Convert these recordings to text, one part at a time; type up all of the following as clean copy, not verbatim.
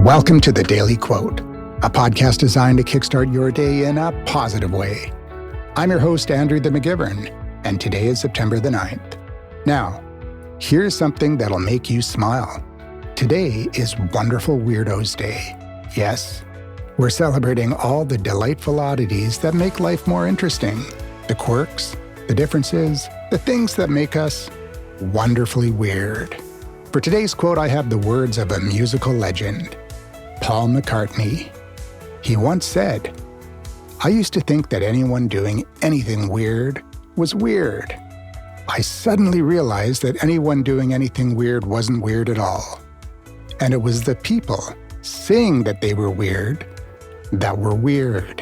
Welcome to The Daily Quote, a podcast designed to kickstart your day in a positive way. I'm your host, Andrew the McGivern, and today is September the 9th. Now, here's something that'll make you smile. Today is Wonderful Weirdos Day. Yes, we're celebrating all the delightful oddities that make life more interesting. The quirks, the differences, the things that make us wonderfully weird. For today's quote, I have the words of a musical legend, Paul McCartney. He once said, "I used to think that anyone doing anything weird was weird. I suddenly realized that anyone doing anything weird wasn't weird at all. And it was the people saying that they were weird that were weird."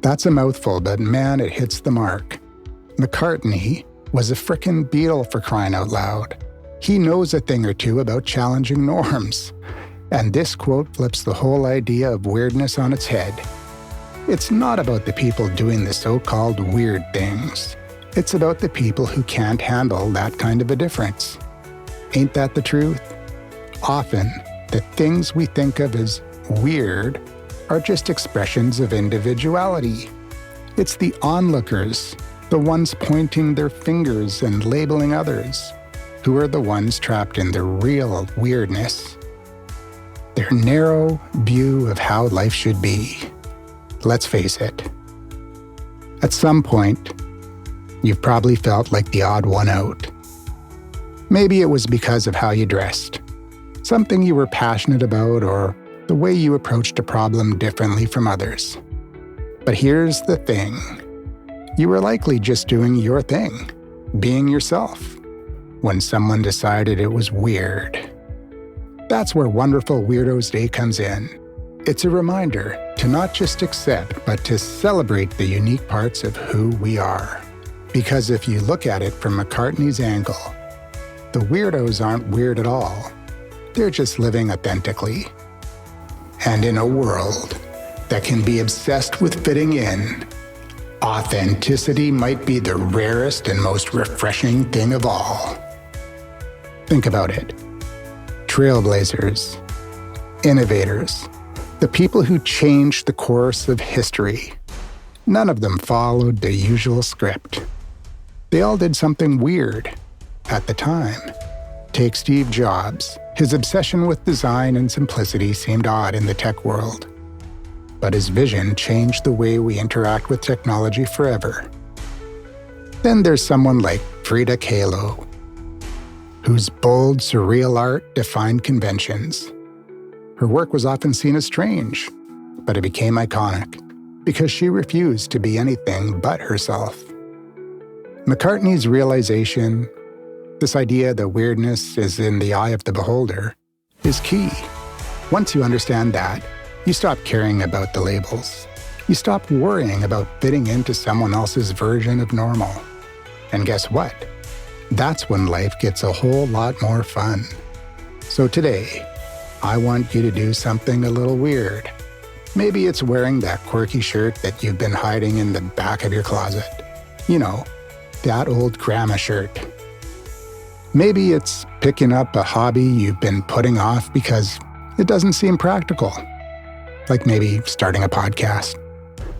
That's a mouthful, but man, it hits the mark. McCartney was a frickin' Beatle, for crying out loud. He knows a thing or two about challenging norms. And this quote flips the whole idea of weirdness on its head. It's not about the people doing the so-called weird things. It's about the people who can't handle that kind of a difference. Ain't that the truth? Often, the things we think of as weird are just expressions of individuality. It's the onlookers, the ones pointing their fingers and labeling others, who are the ones trapped in the real weirdness. Their narrow view of how life should be. Let's face it. At some point, you've probably felt like the odd one out. Maybe it was because of how you dressed, something you were passionate about, or the way you approached a problem differently from others. But here's the thing. You were likely just doing your thing, being yourself, when someone decided it was weird. That's where Wonderful Weirdos Day comes in. It's a reminder to not just accept, but to celebrate the unique parts of who we are. Because if you look at it from McCartney's angle, the weirdos aren't weird at all. They're just living authentically. And in a world that can be obsessed with fitting in, authenticity might be the rarest and most refreshing thing of all. Think about it. Trailblazers, innovators, the people who changed the course of history. None of them followed the usual script. They all did something weird at the time. Take Steve Jobs. His obsession with design and simplicity seemed odd in the tech world. But his vision changed the way we interact with technology forever. Then there's someone like Frida Kahlo, whose bold, surreal art defined conventions. Her work was often seen as strange, but it became iconic because she refused to be anything but herself. McCartney's realization, this idea that weirdness is in the eye of the beholder, is key. Once you understand that, you stop caring about the labels. You stop worrying about fitting into someone else's version of normal. And guess what? That's when life gets a whole lot more fun. So today, I want you to do something a little weird. Maybe it's wearing that quirky shirt that you've been hiding in the back of your closet. You know, that old grandma shirt. Maybe it's picking up a hobby you've been putting off because it doesn't seem practical. Like maybe starting a podcast.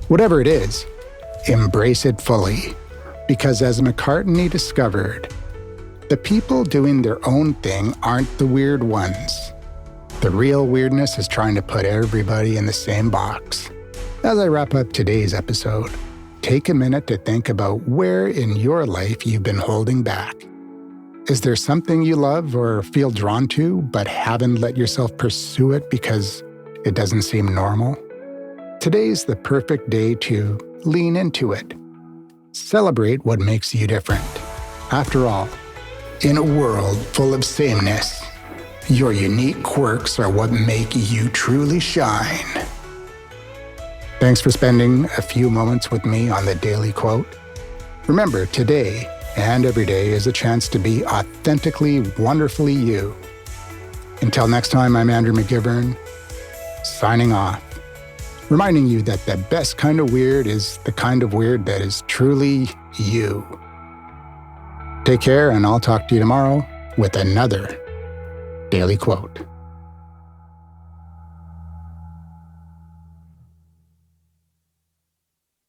Whatever it is, embrace it fully. Because as McCartney discovered, the people doing their own thing aren't the weird ones. The real weirdness is trying to put everybody in the same box. As I wrap up today's episode, take a minute to think about where in your life you've been holding back. Is there something you love or feel drawn to, but haven't let yourself pursue it because it doesn't seem normal? Today's the perfect day to lean into it. Celebrate what makes you different. After all, in a world full of sameness, your unique quirks are what make you truly shine. Thanks for spending a few moments with me on the Daily Quote. Remember, today and every day is a chance to be authentically, wonderfully you. Until next time, I'm Andrew McGivern, signing off, reminding you that the best kind of weird is the kind of weird that is truly you. Take care, and I'll talk to you tomorrow with another Daily Quote.